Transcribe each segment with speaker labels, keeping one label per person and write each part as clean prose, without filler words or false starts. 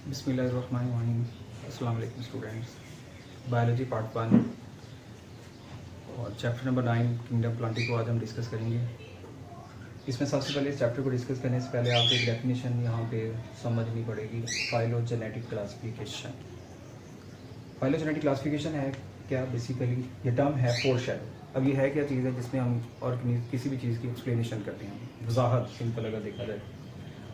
Speaker 1: बिस्मिल्लाहिर्रहमानिर्रहीम। अस्सलाम वालेकुम स्टूडेंट्स। बायोलॉजी पार्ट 1 और चैप्टर नंबर 9 किंगडम प्लांटी को आज हम डिस्कस करेंगे। इसमें सबसे पहले इस चैप्टर को डिस्कस करने से पहले आपको एक डेफिनेशन यहाँ पे समझनी पड़ेगी। Phylogenetic classification. फाइलोजेनेटिक क्लासिफिकेशन है क्या? बेसिकली ये टर्म है फोरशैडो। अब ये है क्या चीज़ है जिसमें हम और किसी भी चीज़ की एक्सप्लेनेशन करते हैं, वजाहत सिंपल अगर देखा जाए।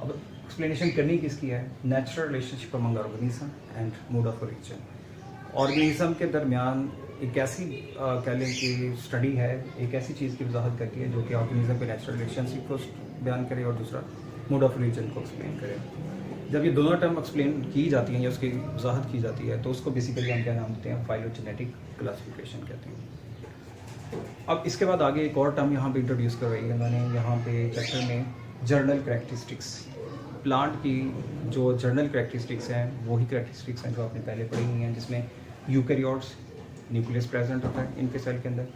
Speaker 1: अब एक्सप्लेनेशन करनी किसकी है? Natural relationship among organism and mode of origin. Organism के दरमियान एक ऐसी कह लें कि स्टडी है, एक ऐसी चीज़ की वजाहत करती है जो कि ऑर्गेनिज्म के नेचुरल रिलेशनशिप को बयान करे और दूसरा मोड ऑफ ओरिजिन को एक्सप्लेन करे। जब ये दोनों टर्म एक्सप्लेन की जाती हैं या उसकी वजाहत की जाती है तो उसको बेसिकली हम क्या नाम देते हैं? फाइलोजेनेटिक क्लासिफिकेशन कहते हैं। अब इसके बाद आगे एक और टर्म यहाँ पे इंट्रोड्यूस कर रही है मैंने यहाँ पे चैप्टर में, जर्नल करैक्टरिस्टिक्स। प्लांट की जो जर्नल करैक्टरिस्टिक्स हैं वही करैक्टरिस्टिक्स हैं जो आपने पहले पढ़ी हुई हैं, जिसमें यूकैरियोट्स न्यूक्लियस प्रेजेंट होता है इनके सेल के अंदर,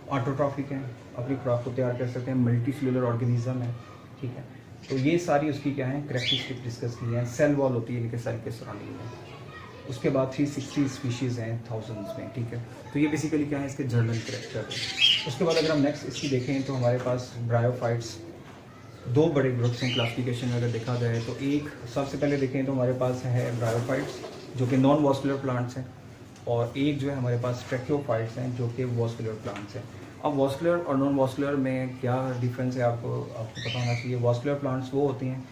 Speaker 1: ऑटोट्रॉफिक हैं, अपनी खुराक को तैयार कर सकते हैं, मल्टीसेलुलर ऑर्गेनिज्म है, ठीक है। तो ये सारी उसकी क्या है करैक्टरिस्टिक डिस्कस की हैं। सेल वॉल होती है इनके सेल के सराउंडिंग में। उसके बाद 360 स्पीशीज़ हैं थाउजेंड्स में, ठीक है। तो ये बेसिकली क्या है इसके जर्नल करैक्टर है। उसके बाद अगर हम नेक्स्ट इसकी देखें तो हमारे पास ब्रायोफाइट्स दो बड़े ग्रुप्स हैं क्लासिफिकेशन में अगर देखा जाए तो। एक सबसे पहले देखें तो हमारे पास है ब्रायोफाइट्स जो कि नॉन वॉस्कुलर प्लांट्स हैं, और एक जो है हमारे पास ट्रैकियोफाइट्स हैं जो कि वॉस्कुलर प्लांट्स हैं। अब वॉस्कुलर और नॉन वॉस्कुलर में क्या डिफरेंस है आपको पता होना चाहिए। वॉस्कुलर प्लांट्स वो होते हैं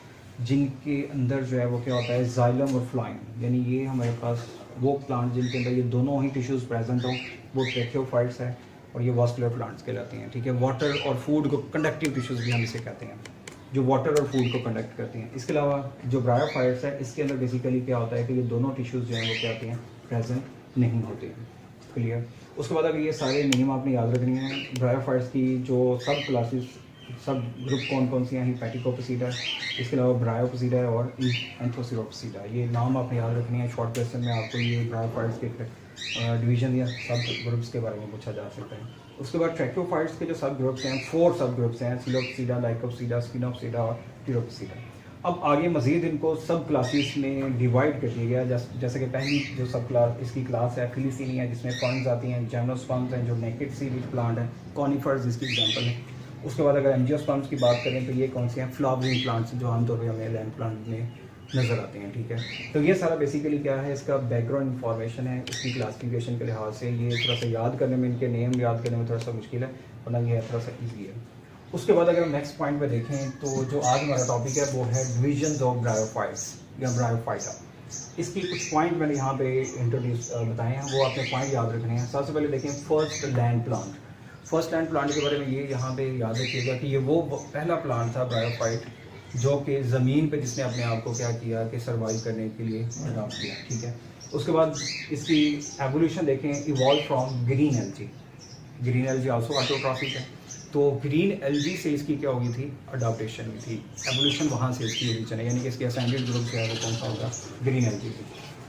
Speaker 1: जिनके अंदर जो है वो क्या होता है, जाइलम और फ्लाइम, यानी ये हमारे पास वो प्लांट जिनके अंदर ये दोनों ही टिश्यूज़ प्रेजेंट हों, वो ट्रैकियोफाइट्स है और ये वॉस्कुलर प्लांट्स कहलाते हैं, ठीक है। वाटर और फूड को कंडक्टिव टिश्यूज़ भी हम इसे कहते हैं, जो वाटर और फूड को कंडक्ट करती हैं। इसके अलावा जो ब्रायोफाइट्स है इसके अंदर बेसिकली क्या होता है कि ये दोनों टिश्यूज़ जो हैं वो क्या होते हैं, प्रेजेंट नहीं होते हैं। क्लियर। उसके बाद अगर ये सारे नियम आपने याद रखनी है। ब्रायोफाइट्स की जो सब क्लासेस, सब ग्रुप कौन कौन सी हैं? हेपेटिकोप्सीडा, इसके अलावा ब्रायोप्सीडा और एंथोसिरोप्सीडा। ये नाम आपने याद रखनी है। शॉर्ट क्वेश्चन में आपको ये ब्रायोफाइट्स के डिवीजन या सब ग्रुप्स के बारे में पूछा जा सकता है। उसके बाद ट्रैकियोफाइट्स के जो सब ग्रुप्स हैं, 4 सब ग्रुप्स हैं, सिलोप्सीडा, लाइकोप्सीडा, स्पिनोप्सीडा और टिरोप्सीडा। अब आगे मज़ीद इनको सब क्लासेस में डिवाइड कर दिया गया। जैसे कि पहली जो सब क्लास इसकी क्लास है फिलिसीनिया, जिसमें फर्न्स आती हैं, जिम्नोस्पर्म्स हैं जो नेकेड सीरीज प्लांट हैं, कॉनिफर्स जिसकी एग्जांपल है। उसके बाद अगर एंजियोस्पर्म्स की बात करें तो ये कौन से हैं? फ्लावरिंग प्लांट्स जो आमतौर पर हमें लैंड प्लांट में नज़र आते हैं, ठीक है। तो ये सारा बेसिकली क्या है, इसका बैकग्राउंड इन्फॉर्मेशन है इसकी क्लासिफिकेशन के लिहाज से। ये थोड़ा सा याद करने में, इनके नेम याद करने में थोड़ा सा मुश्किल है, वरना ये थोड़ा सा ईजी है। उसके बाद अगर हम नेक्स्ट पॉइंट पे देखें तो जो आज हमारा टॉपिक है वो है डिविजन्स ऑफ ब्रायोफाइट्स या ब्रायोफाइटा। इसकी कुछ पॉइंट मैंने यहाँ पे इंट्रोड्यूस बताए हैं, वो आपने पॉइंट याद रखने हैं। सबसे पहले देखें first land plant. First land plant के बारे में ये यहाँ पे याद रखिएगा कि ये वो पहला प्लांट था ब्रायोफाइट जो कि ज़मीन पे जिसने अपने आप को क्या किया कि सर्वाइव करने के लिए अडॉप्ट किया, ठीक है। उसके बाद इसकी एवोल्यूशन देखें, evolve from green algae. Green algae also autotrophic है, तो ग्रीन एल्गी से इसकी क्या हुई थी? अडॉप्टेशन हुई थी, एवोल्यूशन वहाँ से इसकी ओरिजिन है, यानी कि इसके असेंडेड ग्रुप जो है वो कौन सा होगा? ग्रीन एल्गी की।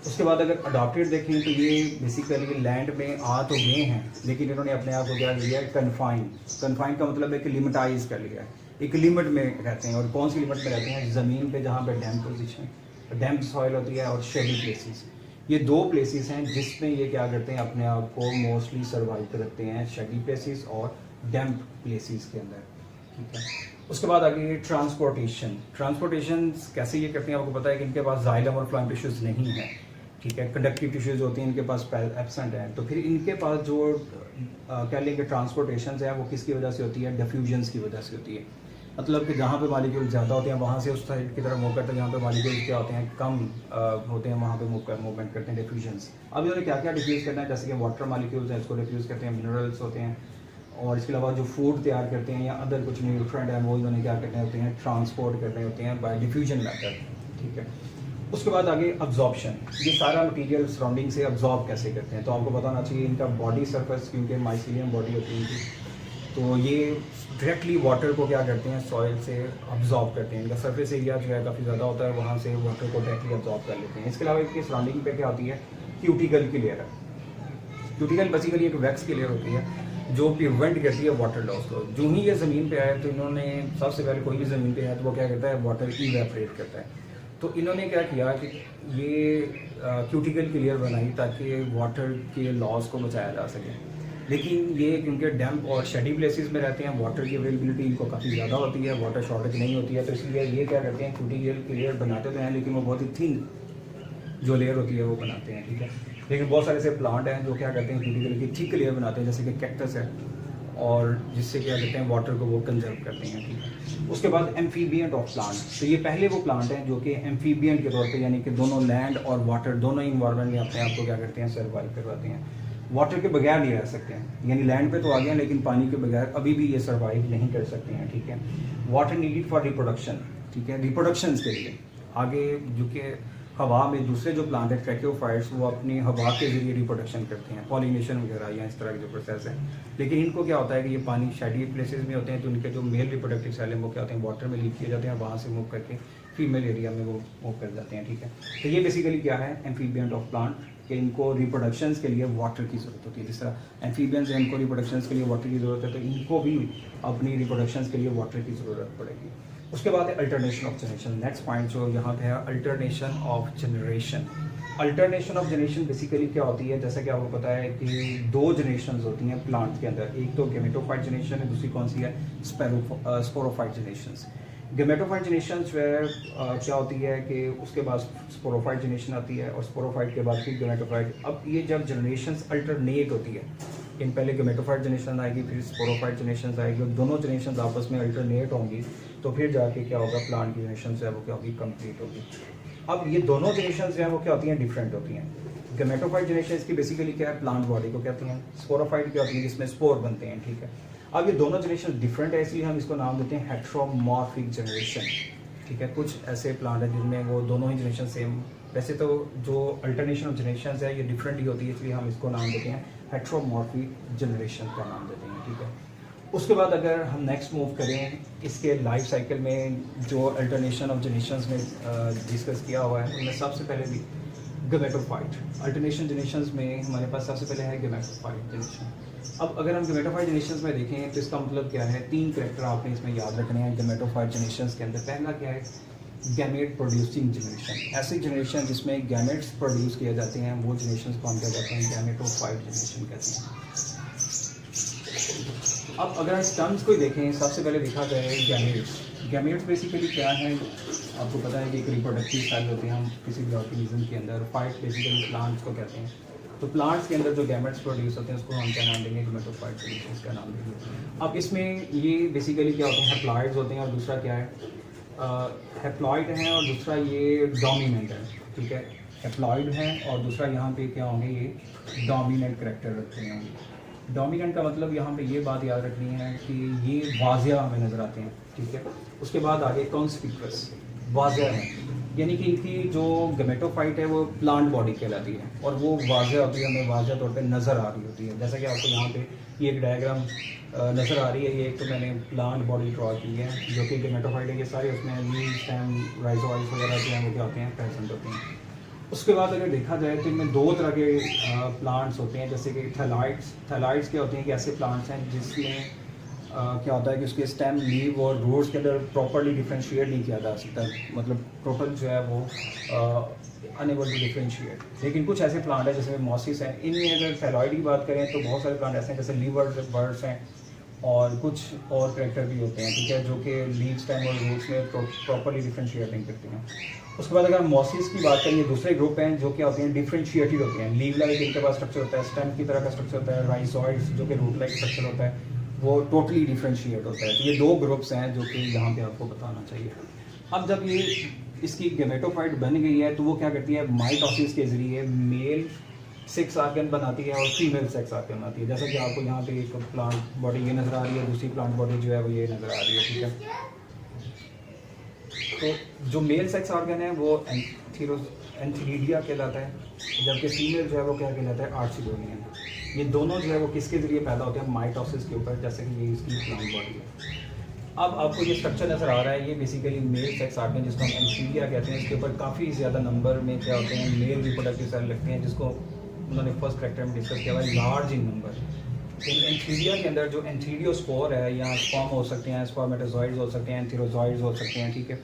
Speaker 1: उसके बाद अगर अडॉप्टेड देखें तो ये बेसिकली लैंड में आ तो गए हैं लेकिन इन्होंने अपने आप को क्या किया है? कन्फाइन। कन्फाइन का मतलब है कि लिमिटाइज कर लिया है, एक लिमिट में रहते हैं। और कौन सी लिमिट में रहते हैं? ज़मीन पे जहाँ पे डैम्प पोजीशन, डैम्प सॉइल होती है, और शेडी प्लेसेस। ये 2 प्लेसेस हैं जिसमें ये क्या करते हैं? अपने आप को मोस्टली सर्वाइव करते हैं, शेडी प्लेसेस और डैम्प प्लेसेस के अंदर, ठीक है। उसके बाद आगे ट्रांसपोर्टेशन। ट्रांसपोर्टेशन कैसे ये करते हैं? आपको पता है कि इनके पास जाइलम और फ्लाइम टिश्यूज़ नहीं है, ठीक है। कंडक्टिव टिश्यूज़ होती हैं इनके पास एब्सेंट है। तो फिर इनके पास जो क्या लेंगे ट्रांसपोर्टेशन है वो किसकी वजह से होती है? डिफ्यूजन्स की वजह से होती है। मतलब कि जहाँ पे मॉलिक्यूल ज़्यादा होते हैं वहाँ से उस साइड की तरफ मूव करते हैं, जहाँ पे मॉलिक्यूल क्या होते हैं? कम होते हैं, वहाँ पे मूवमेंट करते हैं, डिफ्यूजन्स। अब इन्होंने क्या क्या डिफ्यूज़ करना है? जैसे कि वाटर मॉलिक्यूल्स हैं इसको डिफ्यूज़ करते हैं, मिनरल्स होते हैं, और इसके अलावा जो फूड तैयार करते हैं या अदर कुछ न्यूट्रिएंट हैं वो इन्होंने क्या करने होते हैं? ट्रांसपोर्ट करने होते हैं बाय डिफ्यूजन मेथड, ठीक है। उसके बाद आगे अब्जॉर्प्शन। ये सारा मटेरियल सराउंडिंग से अब्जॉर्ब कैसे करते हैं? तो आपको बताना चाहिए इनका बॉडी सरफेस, क्योंकि माइसीलियम बॉडी होती है इनकी, तो ये डायरेक्टली वाटर को क्या करते हैं? सॉइल से अब्जॉर्ब करते हैं। इनका सरफेस एरिया जो है काफ़ी ज़्यादा होता है, वहाँ से वाटर को डायरेक्टली अब्जॉर्ब कर लेते हैं। इसके अलावा इनकी सराउंडिंग पे क्या होती है? क्यूटिकल की लेयर है। क्यूटिकल बेसिकली एक वैक्स की लेयर होती है जो प्रिवेंट करती है वाटर लॉस को। जो ही ये ज़मीन पे आए तो इन्होंने सबसे पहले, कोई भी ज़मीन पे है तो वो क्या करता है? वाटर इवेपोरेट करता है। तो इन्होंने क्या किया कि ये क्यूटिकल क्लियर बनाई ताकि वाटर के लॉस को बचाया जा सके। लेकिन ये क्योंकि डैम्प और शेडी प्लेसेस में रहते हैं, वाटर की अवेलेबिलिटी इनको काफ़ी ज़्यादा होती है, वाटर शॉर्टेज नहीं होती है, तो इसलिए ये क्या करते हैं, क्यूटिकल क्लियर बनाते तो हैं लेकिन वो बहुत ही थिन जो लेयर होती है वो बनाते हैं, ठीक है। लेकिन बहुत सारे ऐसे प्लांट हैं जो क्या करते हैं, क्यूटिकल की थिक लेयर बनाते हैं, जैसे कि कैक्टस है, और जिससे क्या करते हैं, वाटर को वो कंजर्व करते हैं, ठीक है। उसके बाद एम्फीबियंट ऑफ प्लांट, तो ये पहले वो प्लांट हैं जो कि एम्फीबियंट के तौर पे, यानी कि दोनों लैंड और वाटर दोनों ही इन्वायरमेंट में अपने आप को क्या करते हैं, सर्वाइव करवाते हैं। वाटर के बगैर नहीं रह सकते हैं, यानी लैंड पे तो आ गए हैं लेकिन पानी के बगैर अभी भी ये सर्वाइव नहीं कर सकते हैं, ठीक है। वाटर नीडेड फॉर रिप्रोडक्शन, ठीक है, रिप्रोडक्शन के लिए आगे जो कि हवा में दूसरे जो प्लांट है ट्रैकियोफाइट्स, वो अपनी हवा के जरिए रिप्रोडक्शन करते हैं, पॉलिनेशन वगैरह या इस तरह के जो प्रोसेस है। लेकिन इनको क्या होता है कि ये पानी शेडी प्लेसेस में होते हैं, तो उनके जो मेल रिप्रोडक्टिव सेल हैं वो क्या होते हैं, वाटर में लीव किए जाते हैं, वहाँ से मूव करके फीमेल एरिया में वो मूव कर जाते हैं, ठीक है। तो ये बेसिकली क्या है, एम्फीबियंट ऑफ प्लांट, कि इनको रिप्रोडक्शंस के लिए वाटर की ज़रूरत होती है। जिस तरह एम्फीबियंस हैं, इनको रिप्रोडक्शंस के लिए वाटर की ज़रूरत है, तो इनको भी अपनी रिप्रोडक्शंस के लिए वाटर की ज़रूरत पड़ेगी। उसके बाद है alternation of generation. Next point जो यहाँ पे है, alternation of generation. Alternation of generation basically क्या होती है, जैसा कि आपको पता है कि दो जनरेशन होती हैं प्लांट्स के अंदर, एक तो गेमेटोफाइट जनरेशन है, दूसरी कौन सी है, स्पोरोफाइट जनरेशन। गेमेटोफाइट जनरेशन जो है क्या होती है कि उसके बाद स्पोरोफाइट जनरेशन आती है, और स्पोरोफाइट के बाद फिर गेमेटोफाइट। अब ये जब जनरेशंस अल्टरनेट होती है, इन पहले गेमेटोफाइट जनरेशन आएगी, फिर स्पोरोफाइट जनरेशन आएगी, और दोनों जनरेशन आपस में अल्टरनेट होंगी, तो फिर जाके क्या होगा, प्लांट की जनरेशन जो है वो क्या होगी, कंप्लीट होगी। अब ये दोनों जनरेशन जो है वो क्या होती हैं, डिफरेंट होती हैं। गेमेटोफाइट जनरेशन इसकी बेसिकली क्या है, प्लांट बॉडी को कहते हैं। स्पोरोफाइट क्या होती है, जिसमें स्पोर बनते हैं, ठीक है। अब ये दोनों जनरेशन डिफरेंट है, इसलिए हम इसको नाम देते हैं हेट्रोमॉर्फिक जनरेशन, ठीक है। कुछ ऐसे प्लांट हैं जिनमें वो दोनों ही जनरेशन सेम, वैसे तो जो अल्टरनेशन ऑफ जनरेशन है ये डिफरेंट ही होती है, इसलिए हम इसको नाम देते हैं हेट्रोमॉर्फिक जनरेशन का नाम देते हैं, ठीक है। उसके बाद अगर हम नेक्स्ट मूव करें इसके लाइफ साइकिल में, जो अल्टरनेशन ऑफ जनरेशन में डिस्कस किया हुआ है, उनमें सबसे पहले भी गेमेटोफाइट। अल्टरनेशन जनरेशन में हमारे पास सबसे पहले है गेमेटोफाइट जनरेशन। अब अगर हम गेमेटोफाइट जनरेशन में देखें तो इसका मतलब क्या है, तीन कैरेक्टर आपने इसमें याद रखने हैं गेमेटोफाइट जनरेशन के अंदर। पहला क्या है, गैमेट प्रोड्यूसिंग जनरेशन। ऐसी जनरेशन जिसमें गैमेट्स प्रोड्यूस किए जाते हैं, वो जनरेशन को हम क्या कहते हैं, गैमेटोफाइट जनरेशन कहते हैं। अब अगर इस टर्म्स को देखें, सबसे पहले देखा जाए गैमेट्स। गैमेट्स बेसिकली क्या है, आपको पता है कि एक रिप्रोडक्टिव सेल होते हैं हम किसी भी ऑर्गेनिज्म के अंदर। फाइट बेसिकली प्लांट्स को कहते हैं, तो प्लांट्स के अंदर जो गैमेट्स प्रोड्यूस होते हैं उसको हम क्या नाम देंगे, गेमेटोफाइट जनरेशन का नाम देंगे। अब इसमें ये बेसिकली क्या होते हैं, हैप्लॉइड्स होते हैं, और दूसरा क्या है, हैप्लॉइड है, और दूसरा ये डोमिनेंट है, ठीक है। हैप्लॉइड है और दूसरा यहाँ पे क्या होंगे, ये डोमिनेंट करेक्टर रखते हैं। डोमिनेंट का मतलब यहाँ पे ये बात याद रखनी है कि ये वाज़िया हमें नज़र आते हैं, ठीक है। उसके बाद आगे कॉन्स्पिक्यूअस, वाज़िया है, यानी कि इनकी जो गेमेटोफाइट है वो प्लांट बॉडी कहलाती है, और वो वाज़िया होती है, हमें वाज़िया तौर पे नज़र आ रही होती है। जैसा कि आपको यहाँ पे ये एक डायग्राम नज़र आ रही है, ये एक तो मैंने प्लांट बॉडी ड्रॉ की है जो कि गेमेटोफाइट है, ये सारे उसमें लीव, स्टेम, राइजोइड्स वगैरह जो हैं वो क्या होते हैं, प्रेजेंट होते हैं। उसके बाद अगर देखा जाए तो इनमें दो तरह के प्लांट्स होते हैं, जैसे कि थैलाइड्स। थैलाइड्स क्या होते हैं कि ऐसे प्लांट्स हैं जिसमें क्या होता है कि उसके स्टेम, लीव और रूट्स के अंदर प्रॉपर्ली डिफ्रेंशिएट नहीं किया जा सकता, मतलब टोटल जो है वो अनेबल टू डिफ्रेंशिएट। लेकिन कुछ ऐसे प्लांट हैं जैसे मॉसिस हैं, इनमें अगर थैलाइड की बात करें तो बहुत सारे प्लांट ऐसे हैं जैसे लीवर बर्ड्स हैं, और कुछ और करेक्टर भी होते हैं, ठीक है, जो कि लीव, स्टेम और रूट्स में प्रॉपर्ली डिफ्रेंशिएट नहीं करते हैं। उसके बाद अगर हम मॉसिस की बात करें, ये दूसरे ग्रुप हैं जो क्या होते हैं, डिफ्रेंशिएटेड होते हैं। लीव लाइक इनके पास स्ट्रक्चर होता है, स्टेम की तरह का स्ट्रक्चर होता है, राइजोइड्स जो कि रूट लाइक स्ट्रक्चर होता है, वो टोटली डिफ्रेंशिएट होता है। तो ये दो ग्रुप्स हैं जो कि यहाँ पे आपको बताना चाहिए। अब जब ये इसकी गेमेटोफाइट बन गई है तो वो क्या करती है, माइटोसिस के जरिए मेल सेक्स आर्गन बनाती है और फीमेल सेक्स आर्गन बनाती है। जैसा कि आपको यहाँ पे एक प्लांट बॉडी ये नज़र आ रही है, दूसरी प्लांट बॉडी जो है वो ये नज़र आ रही है, ठीक है। तो जो मेल सेक्स ऑर्गन है वो एंथीरिडिया कहलाता है, जबकि फीमेल जो है वो क्या कहलाता है, आर्चिडोनियन। ये दोनों जो है वो किसके जरिए पैदा होते हैं, माइटोसिस के ऊपर, जैसे कि ये इसकी प्लांट बॉडी है। अब आपको ये स्ट्रक्चर नज़र आ रहा है, ये बेसिकली मेल सेक्स ऑर्गन जिसको हम एंथीरिडिया कहते हैं, इसके ऊपर काफ़ी ज़्यादा नंबर में क्या होते हैं, मेल रिप्रोडक्टिव सेल लगते हैं, जिसको उन्होंने फर्स्ट कैरेक्टर में डिस्कस किया हुआ है, लार्ज इन नंबर। इन एंथीरिडिया के अंदर जो एंथीरियोस्पोर है, या स्पर्म हो सकते हैं, स्पर्मेटोजॉइड्स हो सकते हैं, एंथीरोजॉइड्स हो सकते हैं, ठीक है।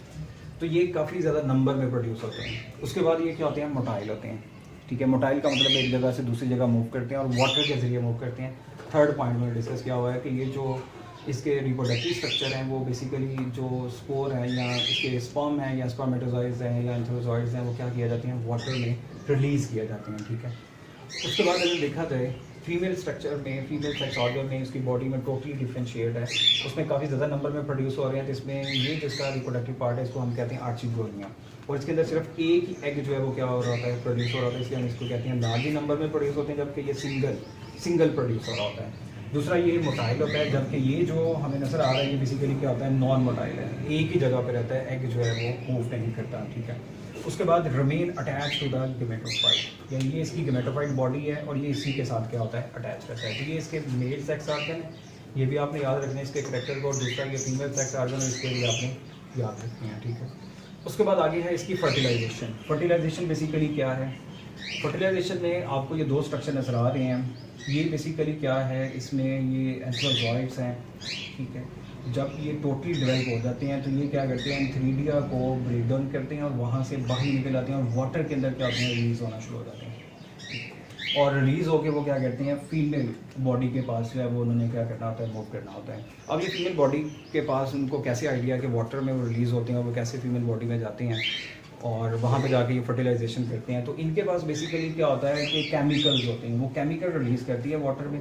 Speaker 1: तो ये काफ़ी ज़्यादा नंबर में प्रोड्यूस होते हैं। उसके बाद ये क्या होते हैं, मोटाइल होते हैं, ठीक है। मोटाइल का मतलब एक जगह से दूसरी जगह मूव करते हैं और वाटर के ज़रिए मूव करते हैं। थर्ड पॉइंट में डिस्कस किया हुआ है कि ये जो इसके रिप्रोडक्टिव स्ट्रक्चर हैं वो बेसिकली जो स्पोर है या इसके स्पर्म है या स्पर्मेटोजॉइड्स हैं या एंथ्रोजॉइड्स हैं वो क्या किया जाते हैं, वाटर में रिलीज़ किए जाते हैं, ठीक है। उसके बाद अगर देखा जाए फीमेल स्ट्रक्चर में, फीमेल सेक्स ऑर्गन में उसकी बॉडी में टोटली डिफरेंशिएट है, उसमें काफ़ी ज़्यादा नंबर में प्रोड्यूस हो रहे हैं। तो इसमें ये जिसका रिप्रोडक्टिव पार्ट है इसको हम कहते हैं आर्चिगोनिया, और इसके अंदर सिर्फ एक ही एग जो है वो क्या हो रहा होता है, प्रोड्यूस हो रहा होता है, इसलिए हम इसको कहते हैं लार्ज नंबर में प्रोड्यूस होते हैं, जबकि ये सिंगल प्रोड्यूस हो रहा होता है। दूसरा ये मोटाइल होता है, जबकि ये जो हमें नज़र आ रहा है ये बेसिकली क्या होता है, नॉन मोटाइल है, एक ही जगह पे रहता है, एग जो है वो मूव नहीं करता, ठीक है। उसके बाद remain attach to the gametophyte, या ये इसकी गेमेटोफाइट बॉडी है और ये इसी के साथ क्या होता है, अटैच रहता है। तो ये इसके मेल सेक्स आर्गन है, ये भी आपने याद रखना है इसके करेक्टर को, और दूसरा ये फीमेल सेक्स आर्गन है, इसके लिए आपने याद रखना है, ठीक है। उसके बाद आगे है इसकी फर्टिलाइजेशन। फर्टिलाइजेशन बेसिकली क्या है, फर्टिलाइजेशन में आपको ये दो स्ट्रक्चर नज़र आ रहे हैं, ये बेसिकली क्या है, इसमें ये एंथ्रोजॉइड्स हैं, ठीक है। जब ये टोटली डेवलप हो जाते हैं तो ये क्या करते हैं, एंथ्रीडिया को ब्रेक डाउन करते हैं और वहाँ से बाहर निकल आते हैं और वाटर के अंदर क्या होते हैं, रिलीज़ होना शुरू हो जाते हैं, और रिलीज़ होके वो क्या करते हैं, फीमेल बॉडी के पास जो है वो उन्होंने क्या करना होता है, मूव करना होता है। अब ये फीमेल बॉडी के पास उनको कैसे आइडिया कि वाटर में वो रिलीज़ होते हैं और वो कैसे फीमेल बॉडी में जाते हैं और वहाँ पे जाके ये फर्टिलाइजेशन करते हैं। तो इनके पास बेसिकली क्या होता है कि केमिकल्स होते हैं, वो केमिकल रिलीज़ करती है वाटर में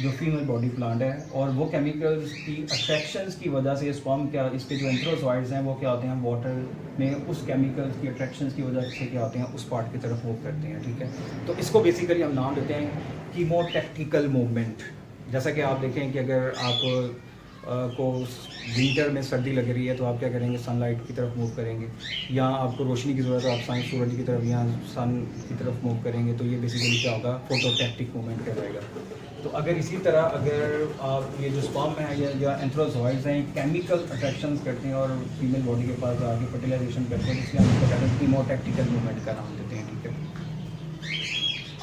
Speaker 1: जो फीमेल बॉडी प्लांट है, और वो केमिकल्स की अट्रैक्शंस की वजह से स्पर्म क्या, इसके जो एंथ्रोजॉइड्स हैं वो क्या होते हैं, वाटर में उस केमिकल्स की अट्रैक्शंस की वजह से क्या होते हैं, उस पार्ट की तरफ मूव करते हैं, ठीक है। तो इसको बेसिकली हम नाम देते हैं कीमोटैक्टिकल मूवमेंट। जैसा कि आप देखें कि अगर आप को विंटर में सर्दी लग रही है तो आप क्या करेंगे, सनलाइट की तरफ मूव करेंगे, या आपको रोशनी की ज़रूरत है आप साइंस सूरज की तरफ या सन की तरफ मूव करेंगे, तो ये बेसिकली क्या होगा, फोटोटैक्टिक मूवमेंट कहलाएगा। तो अगर इसी तरह अगर आप ये जो स्पर्म है या एंथ्रोजॉइड्स हैं केमिकल अट्रैक्शंस करते हैं और फीमेल बॉडी के पास आके फर्टिलाइजेशन करते हैं, इसलिए हम इसको कहते हैं कीमोटैक्टिकल मूवमेंट का नाम देते हैं, ठीक है।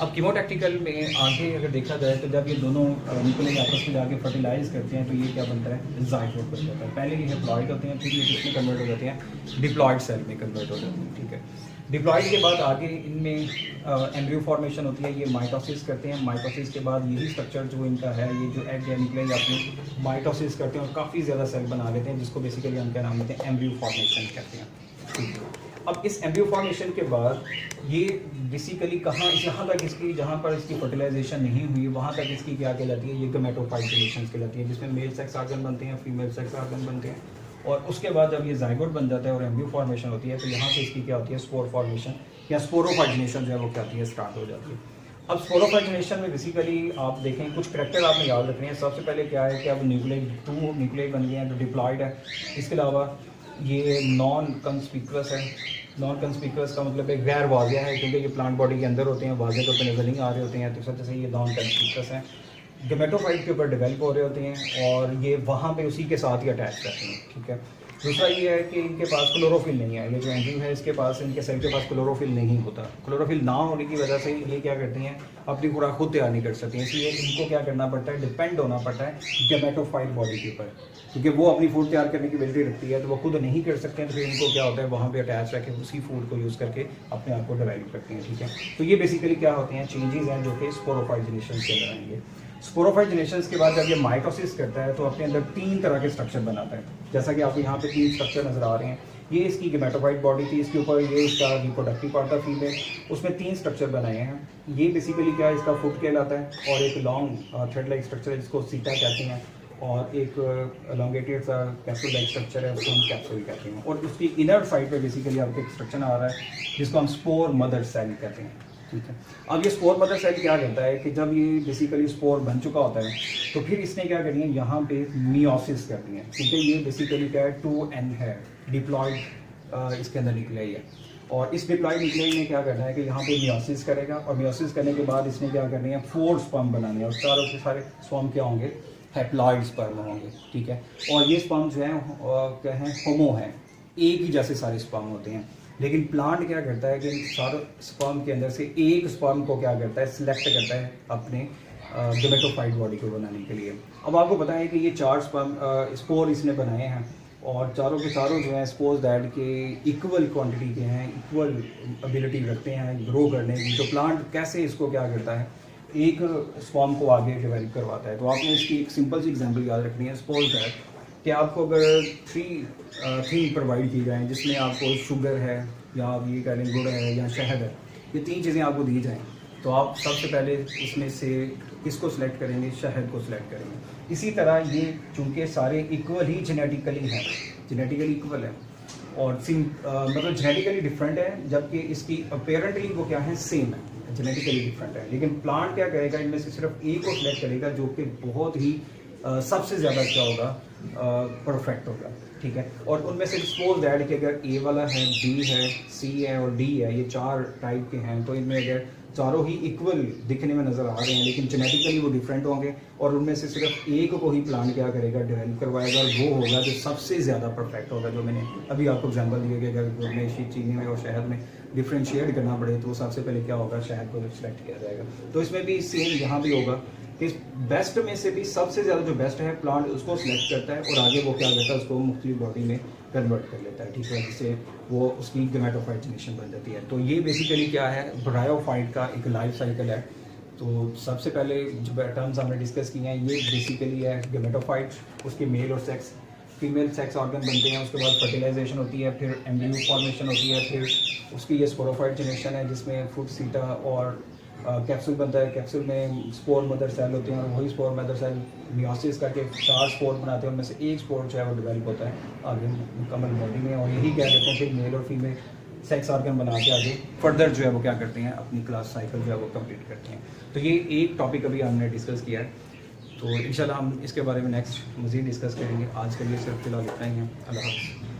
Speaker 1: अब कीमोटैक्टिकल में आगे अगर देखा जाए तो जब ये दोनों न्यूक्लियस आपस में जाके फर्टिलाइज करते हैं तो ये क्या बनता है, ज़ाइगोट बन जाता है। पहले ये हैप्लॉइड होते हैं, फिर ये किसमें कन्वर्ट हो जाते हैं, डिप्लॉइड सेल में कन्वर्ट हो जाते हैं, ठीक है। डिप्लॉइड के बाद आगे इनमें एम्ब्रियो फॉर्मेशन होती है, ये माइटोसिस करते हैं। माइटोसिस के बाद यही स्ट्रक्चर जो इनका है, ये जो एग या न्यूक्लियस अपने माइटोसिस करते हैं और काफ़ी ज़्यादा सेल बना लेते हैं, जिसको बेसिकली हम क्या नाम देते हैं, एम्ब्रियो फॉर्मेशन कहते हैं, ठीक है। अब इस एम्ब्रियो फॉर्मेशन के बाद ये बेसिकली कहाँ, यहाँ तक इसकी, जहाँ पर इसकी फर्टिलाइजेशन नहीं हुई वहाँ तक इसकी क्या कहलाती है, ये गैमेटोफाइट रिलेशंस कहलाती है, जिसमें मेल सेक्स आर्गन बनते हैं, फीमेल सेक्स आर्गन बनते हैं, और उसके बाद जब ये ज़ाइगोट बन जाता है और एम्ब्रियो फॉर्मेशन होती है तो यहाँ से इसकी क्या होती है, स्पोर फॉर्मेशन या स्पोरोफाइजिनेशन जो है वो क्या होती है, स्टार्ट हो जाती है। अब स्पोरोफाइजिनेशन में बेसिकली आप देखें कुछ करैक्टर आपने याद रखने हैं। सबसे पहले क्या है कि अब न्यूक्लियस बन गए हैं तो डिप्लॉइड है। इसके अलावा ये नॉन कंस्पिकुअस है। नॉन कंस्पिकुअस का मतलब एक गैर वाज़िया है, क्योंकि ये प्लांट बॉडी के अंदर होते हैं, वाज़े तौर पर नजर नहीं आ रहे होते हैं, तो इस वजह से ये नॉन कंस्पिकुअस हैं। गेमेटोफाइट के ऊपर डेवलप हो रहे होते हैं और ये वहाँ पे उसी के साथ ही अटैच रहते हैं, ठीक है। दूसरा ये है कि इनके पास क्लोरोफिल नहीं है, ये जो एंजिम है इसके पास, इनके सेल के पास क्लोरोफिल नहीं होता। क्लोरोफिल ना होने की वजह से ये क्या करते हैं, अपनी खुराक खुद तैयार नहीं कर सकते, इसलिए इनको क्या करना पड़ता है, डिपेंड होना पड़ता है गेमेटोफाइट बॉडी के ऊपर, क्योंकि वो अपनी फूड तैयार करने की एबिलिटी रखती है, तो वो खुद नहीं कर सकते हैं, तो फिर इनको क्या होता है, वहाँ पे अटैच रह के उसी फूड को यूज़ करके अपने आप को डेवलप करते हैं, ठीक है। तो ये बेसिकली क्या होते हैं, चेंजेस हैं जो कि स्पोरोफाइजिनेशन के अंदर आएंगे। स्पोरोफाइजिनेशन के बाद जब ये माइटोसिस करता है तो अपने अंदर 3 तरह के स्ट्रक्चर बनाता है, जैसा कि आपको यहाँ पे 3 स्ट्रक्चर नजर आ रहे हैं। ये इसकी गेमेटोफाइट बॉडी थी, इसके ऊपर ये इसका रिप्रोडक्टिव पार्ट था फीमेल, उसमें 3 स्ट्रक्चर बनाए हैं। ये बेसिकली क्या है, इसका फुट कहलाता है, और एक लॉन्ग थ्रेड लाइक स्ट्रक्चर है जिसको सीटा कहते हैं, और एक एलोंगेटेड सा कैप्सूल लाइक स्ट्रक्चर है उसको हम कैप्सूल कहते हैं, और उसकी इनर साइड पे बेसिकली आपको एक स्ट्रक्चर आ रहा है जिसको हम स्पोर मदर सेल कहते हैं, ठीक है। अब ये स्पोर मदर सेल क्या करता है कि जब ये बेसिकली स्पोर बन चुका होता है तो फिर इसने क्या करनी है, यहाँ पे मियोसिस करनी है, क्योंकि ये बेसिकली क्या है, 2n है, डिप्लॉइड इसके अंदर निकले ही है, और इस डिप्लॉइड निकले ने क्या करना है कि यहाँ पे मियोसिस करेगा, और मियोसिस करने के बाद इसने क्या करनी है, 4 स्पर्म बनाने हैं, और चारों के सारे स्पर्म क्या होंगे, हैप्लॉइड स्पर्म होंगे, ठीक है। और ये स्पर्म जो है क्या है, होमो है, एक ही जैसे सारे स्पर्म होते हैं। लेकिन प्लांट क्या करता है कि सारे स्पर्म के अंदर से एक स्पर्म को क्या करता है, सिलेक्ट करता है अपने गेमेटोफाइट बॉडी को बनाने के लिए। अब आपको पता है कि ये 4 स्पोर इसने बनाए हैं, और चारों के चारों जो हैं सपोज दैट के इक्वल क्वांटिटी के हैं, इक्वल एबिलिटी रखते हैं ग्रो करने की। तो प्लांट कैसे इसको क्या करता है, एक स्पॉर्म को आगे डेवलप करवाता है। तो आपने इसकी एक सिंपल सी एग्जांपल याद रखनी है। सपोज दैट कि आपको अगर थ्री प्रोवाइड की जाएँ जिसमें आपको शुगर है या आप ये कह लें गुड़ है या शहद है, ये 3 चीज़ें आपको दी जाएँ, तो आप सबसे पहले इसमें से किसको सिलेक्ट करेंगे, शहद को सिलेक्ट करेंगे। इसी तरह ये चूँकि सारे इक्वल ही जेनेटिकली हैं, जेनेटिकली इक्वल है और मतलब जेनेटिकली डिफरेंट है, जबकि इसकी अपेरेंटली वो क्या है, सेम है, जेनेटिकली डिफरेंट है। लेकिन प्लांट क्या करेगा, इनमें से सिर्फ एक को सिलेक्ट करेगा जो कि बहुत ही सबसे ज़्यादा क्या होगा, परफेक्ट होगा, ठीक है। और उनमें से सपोज दैट कि अगर ए वाला है, बी है, सी है और डी है, ये 4 टाइप के हैं, तो इनमें अगर चारों ही इक्वल दिखने में नज़र आ रहे हैं लेकिन जेनेटिकली वो डिफरेंट होंगे और उनमें से सिर्फ एक को ही प्लांट क्या करेगा, डेवलप करवाएगा, और वो होगा जो सबसे ज़्यादा परफेक्ट होगा। जो मैंने अभी आपको एग्जांपल दिए कि अगर गुड़ में, चीनी में और शहद में डिफ्रेंशिएट करना पड़े तो सबसे पहले क्या होगा, शहद को सिलेक्ट किया जाएगा। तो इसमें भी सेम यहाँ भी होगा कि बेस्ट में से भी सबसे ज़्यादा जो बेस्ट है प्लांट उसको सिलेक्ट करता है और आगे वो क्या करता है, उसको मुख्तलिफ बॉडी में कन्वर्ट कर लेता है, ठीक है, जिससे वो उसकी गैमेटोफाइट जनरेशन बन जाती है। तो ये बेसिकली क्या है, ब्रायोफाइट का एक लाइफ साइकिल है। तो सबसे पहले जो टर्म्स हमने डिस्कस किए हैं ये बेसिकली है गैमेटोफाइट, उसके मेल और सेक्स, फीमेल सेक्स ऑर्गन बनते हैं, उसके बाद फर्टिलाइजेशन होती है, फिर एम्ब्रियो फॉर्मेशन होती है, फिर उसकी ये स्पोरोफाइट जनरेशन है जिसमें फ्रूट सीटा और कैप्सूल बनता है। कैप्सूल में स्पोर मदर सेल होते हैं और वही स्पोर मदर सेल मियोसिस करके 4 स्पोर बनाते हैं, उनमें से एक स्पोर जो है वो डेवलप होता है आगे मुकम्मल बॉडी में, और यही क्या करते हैं फिर मेल और फीमेल सेक्स ऑर्गन बना के आगे फर्दर जो है वो क्या करते हैं, अपनी क्लास साइकिल जो है वो कंप्लीट करते हैं। तो ये एक टॉपिक अभी हमने डिस्कस किया है, तो इंशाल्लाह हम इसके बारे में नेक्स्ट मज़ीद डिस्कस करेंगे। आज के लिए सिर्फ फिलहाल इतना ही है। अल्लाह हाफ़िज़।